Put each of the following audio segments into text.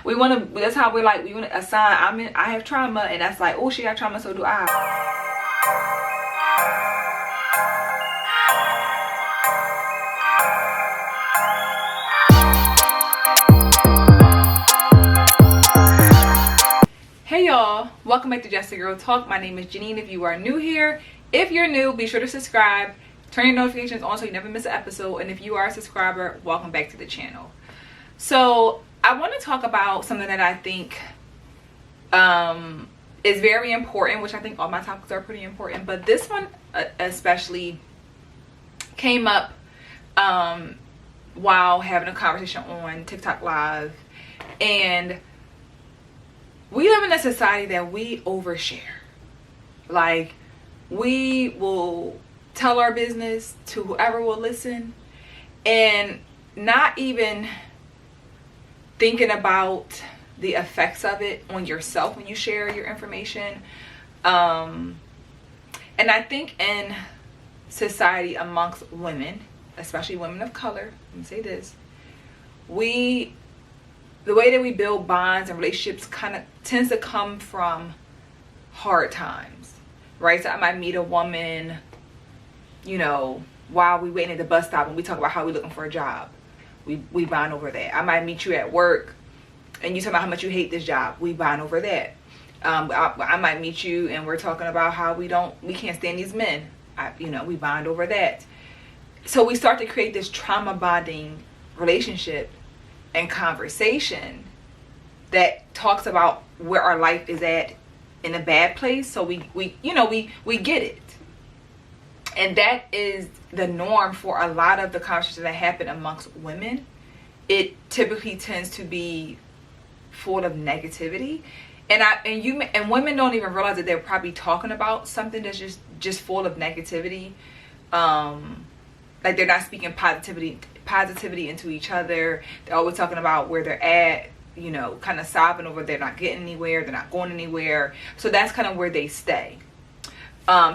we want to, that's how we like, we want to assign, I have trauma, and that's like, oh, she got trauma, so do I. Hey y'all, welcome back to Just a Girl Talk. My name is Janine. If you are new here, if you're new, be sure to subscribe, turn your notifications on so you never miss an episode, and if you are a subscriber, welcome back to the channel. So I want to talk about something that I think is very important, which I think all my topics are pretty important, but this one especially came up while having a conversation on TikTok Live. And we live in a society that we overshare. Like, we will tell our business to whoever will listen, and not even thinking about the effects of it on yourself when you share your information. And I think in society amongst women, especially women of color, let me say this, the way that we build bonds and relationships kind of tends to come from hard times, right? So I might meet a woman, you know, while we waiting at the bus stop, and we talk about how we're looking for a job. We bond over that. I might meet you at work and you talk about how much you hate this job. We bond over that. I might meet you and we're talking about how we can't stand these men. We bond over that. So we start to create this trauma bonding relationship and conversation that talks about where our life is at in a bad place. So we get it. And that is the norm for a lot of the conversations that happen amongst women. It typically tends to be full of negativity. And women don't even realize that they're probably talking about something that's just full of negativity. Like, they're not speaking positivity into each other. They're always talking about where they're at, kind of sobbing over they're not getting anywhere, they're not going anywhere. So that's kind of where they stay.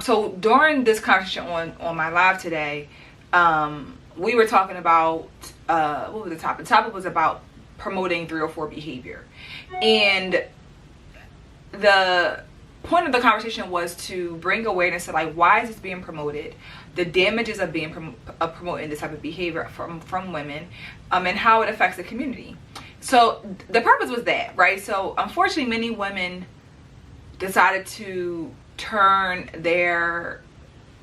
So during this conversation on my live today, we were talking about what was the topic? The topic was about promoting 304 behavior, and the point of the conversation was to bring awareness to, like, why is this being promoted, the damages of promoting this type of behavior from women, and how it affects the community. So the purpose was that, right? So unfortunately, many women decided to turn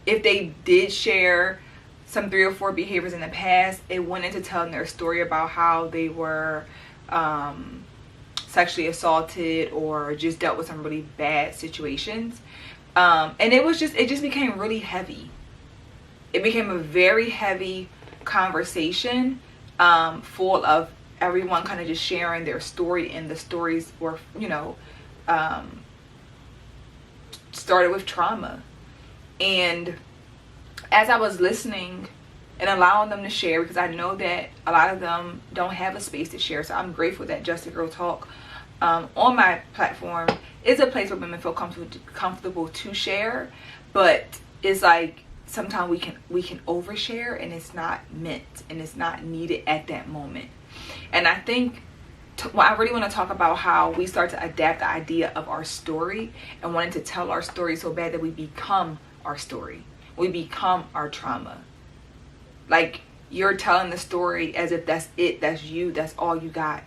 if they did share some 304 behaviors in the past, it went into telling their story about how they were sexually assaulted or just dealt with some really bad situations. And it just became really heavy. It became a very heavy conversation, full of everyone kind of just sharing their story, and the stories were, started with trauma. And as I was listening and allowing them to share, because I know that a lot of them don't have a space to share, so I'm grateful that Just a Girl Talk on my platform is a place where women feel comfortable to share. But it's like sometimes we can overshare, and it's not meant and it's not needed at that moment. And I think I really want to talk about how we start to adapt the idea of our story and wanting to tell our story so bad that we become our story. We become our trauma. Like, you're telling the story as if that's it, that's you, that's all you got.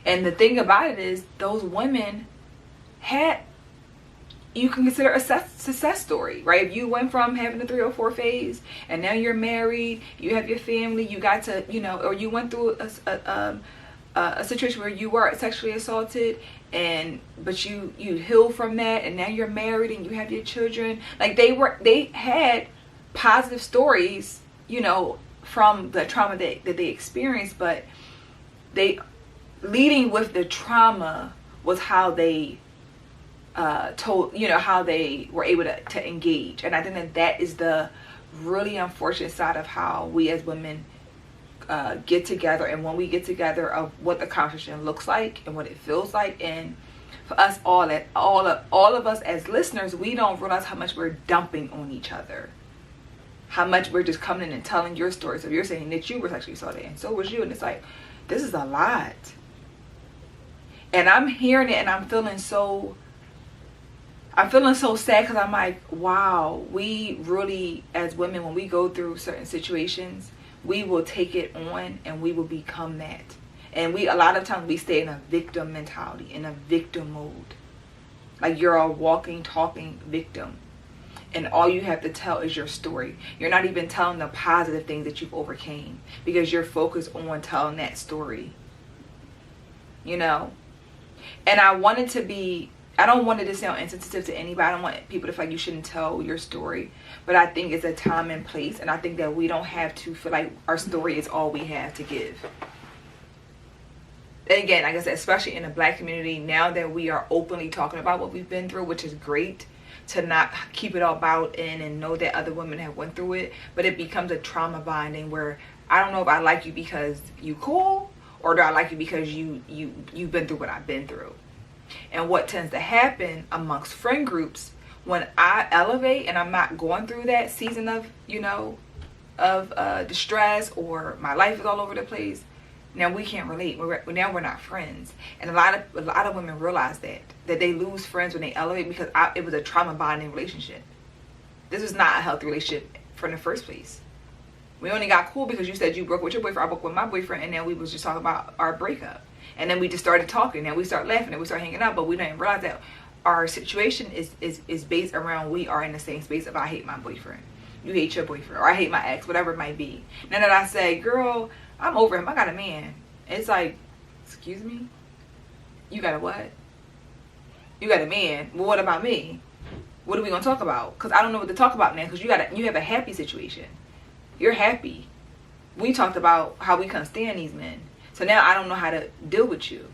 And the thing about it is, those women you can consider a success story, right? If you went from having the 304 phase and now you're married, you have your family, you got to, or you went through a situation where you were sexually assaulted, but you healed from that, and now you're married and you have your children. Like, they had positive stories, from the trauma that they experienced, but leading with the trauma was how they how they were able to engage. And I think that is the really unfortunate side of how we as women get together, and when we get together, of what the conversation looks like and what it feels like. And for us all of us as listeners, we don't realize how much we're dumping on each other, how much we're just coming in and telling your story. So you're saying that you were sexually assaulted and so was you, and it's like, this is a lot. And I'm hearing it and I'm feeling so sad, because I'm like, wow, we really, as women, when we go through certain situations, we will take it on and we will become that. And a lot of times we stay in a victim mentality, in a victim mode. Like you're a walking, talking victim. And all you have to tell is your story. You're not even telling the positive things that you've overcame, because you're focused on telling that story. You know? And I don't want it to sound insensitive to anybody. I don't want people to feel like you shouldn't tell your story. But I think it's a time and place. And I think that we don't have to feel like our story is all we have to give. And again, like I said, especially in the Black community, now that we are openly talking about what we've been through, which is great, to not keep it all bottled in and know that other women have went through it. But it becomes a trauma bonding where I don't know if I like you because you cool, or do I like you because you've been through what I've been through. And what tends to happen amongst friend groups, when I elevate and I'm not going through that season of, distress, or my life is all over the place, now we can't relate. Now we're not friends. And a lot of women realize that they lose friends when they elevate, because it was a trauma bonding relationship. This was not a healthy relationship from the first place. We only got cool because you said you broke with your boyfriend, I broke with my boyfriend, and then we was just talking about our breakup. And then we just started talking, and we started laughing, and we started hanging out, but we didn't realize that our situation is based around, we are in the same space of I hate my boyfriend, you hate your boyfriend, or I hate my ex, whatever it might be. Now that I say, girl, I'm over him, I got a man. It's like, excuse me? You got a what? You got a man. Well, what about me? What are we going to talk about? Because I don't know what to talk about now, because you have a happy situation. You're happy. We talked about how we couldn't stand these men. So now I don't know how to deal with you.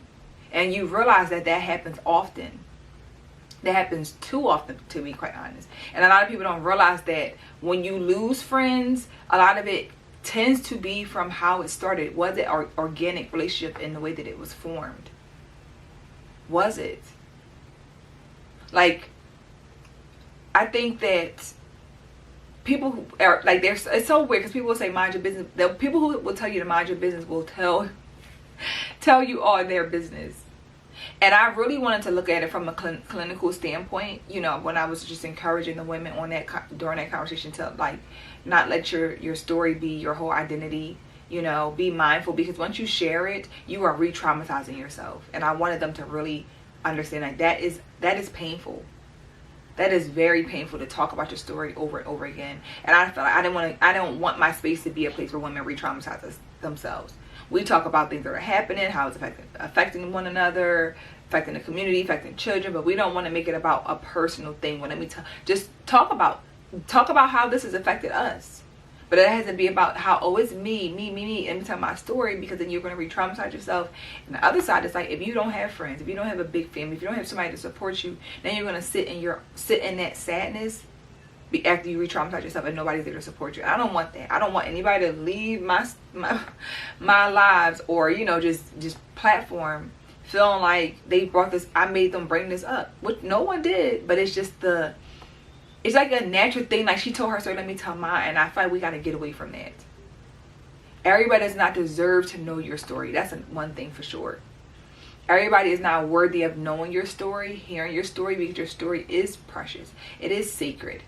And you realize that happens often. That happens too often, to be quite honest. And a lot of people don't realize that when you lose friends, a lot of it tends to be from how it started. Was it an organic relationship in the way that it was formed? Was it? Like, I think that people who are like, it's so weird, because people will say mind your business. The people who will tell you to mind your business will tell you all their business. And I really wanted to look at it from a clinical standpoint, when I was just encouraging the women on during that conversation to, like, not let your story be your whole identity. Be mindful, because once you share it, you are re-traumatizing yourself. And I wanted them to really understand that is painful. That is very painful, to talk about your story over and over again. And I felt like I don't want my space to be a place where women re-traumatize themselves. We talk about things that are happening, how it's affecting one another, affecting the community, affecting children, but we don't want to make it about a personal thing. When just talk about how this has affected us. But it has to be about how, it's me, and tell my story, because then you're going to re-traumatize yourself. And the other side is like, if you don't have friends, if you don't have a big family, if you don't have somebody to support you, then you're going to sit in that sadness after you re-traumatize yourself and nobody's there to support you. I don't want that. I don't want anybody to leave my lives, or just platform feeling like they brought this, I made them bring this up, which no one did. But it's just it's like a natural thing. Like, she told her story, let me tell mine. And I feel like we got to get away from that. Everybody does not deserve to know your story. That's one thing for sure. Everybody is not worthy of knowing your story, hearing your story, because your story is precious. It is sacred.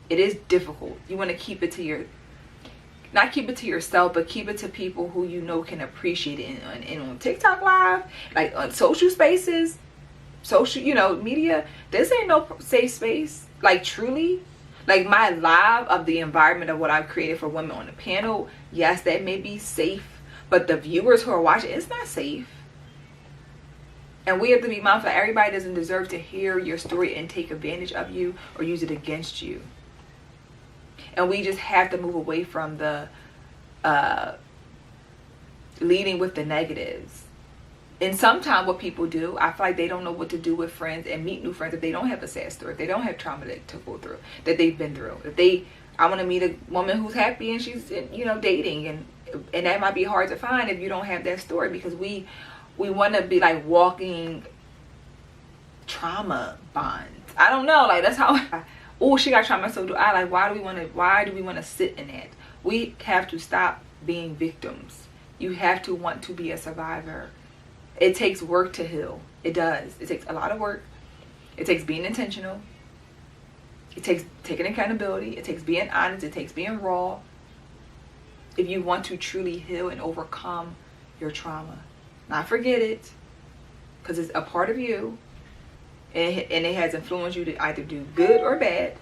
It is difficult. You want to keep it not keep it to yourself, but keep it to people who can appreciate it. And on TikTok Live, like on social spaces, media, this ain't no safe space. Like, truly, like, my live of the environment of what I've created for women on the panel, yes, that may be safe, but the viewers who are watching, it's not safe. And we have to be mindful that everybody doesn't deserve to hear your story and take advantage of you or use it against you. And we just have to move away from the leading with the negatives. And sometimes what people do, I feel like they don't know what to do with friends and meet new friends if they don't have a sad story, if they don't have trauma to go through, that they've been through. I want to meet a woman who's happy and she's, dating, and that might be hard to find if you don't have that story, because we want to be like walking trauma bonds. I don't know, like, that's how she got trauma, so do I. Like, why do we want to sit in that? We have to stop being victims. You have to want to be a survivor. It takes work to heal. It does. It takes a lot of work. It takes being intentional. It takes taking accountability. It takes being honest. It takes being raw. If you want to truly heal and overcome your trauma. Not forget it, because it's a part of you, and it has influenced you to either do good or bad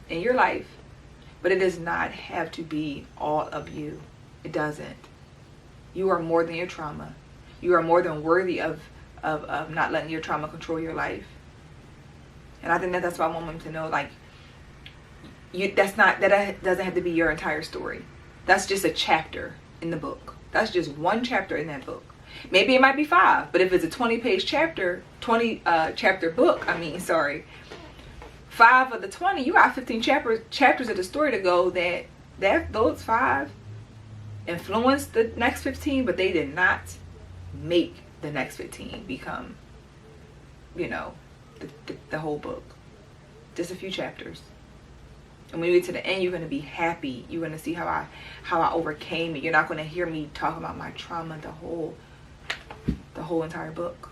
in your life, but it does not have to be all of you. It doesn't. You are more than your trauma. You are more than worthy of not letting your trauma control your life. And I think that's why I want them to know, like, that doesn't have to be your entire story. That's just a chapter in the book. That's just one chapter in that book. Maybe it might be 5, but if it's a 20-page chapter, 20-chapter book, 5 of the 20, you got 15 chapters of the story to go. That those 5 influenced the next 15, but they did not make the next 15 become, the whole book. Just a few chapters. And when you get to the end, you're going to be happy. You're going to see how I overcame it. You're not going to hear me talk about my trauma the whole entire book.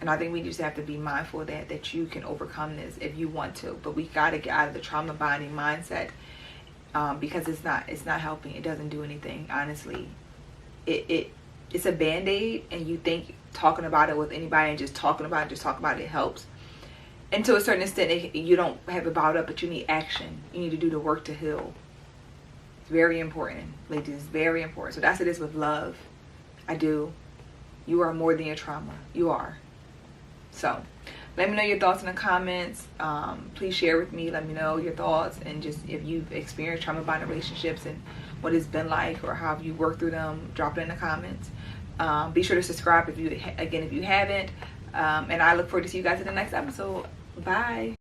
And I think we just have to be mindful of that you can overcome this if you want to. But we got to get out of the trauma bonding mindset, because it's not helping. It doesn't do anything, honestly. It's a band-aid, and you think talking about it with anybody and just talking about it helps. And to a certain extent, you don't have it bottled up, but you need action. You need to do the work to heal. It's very important, ladies. It's very important. So that's it is with love. I do. You are more than your trauma. You are. So let me know your thoughts in the comments. Please share with me. Let me know your thoughts, and just if you've experienced trauma bonded relationships and what it's been like, or how you worked through them, drop it in the comments. Be sure to subscribe if you haven't. And I look forward to see you guys in the next episode. Bye.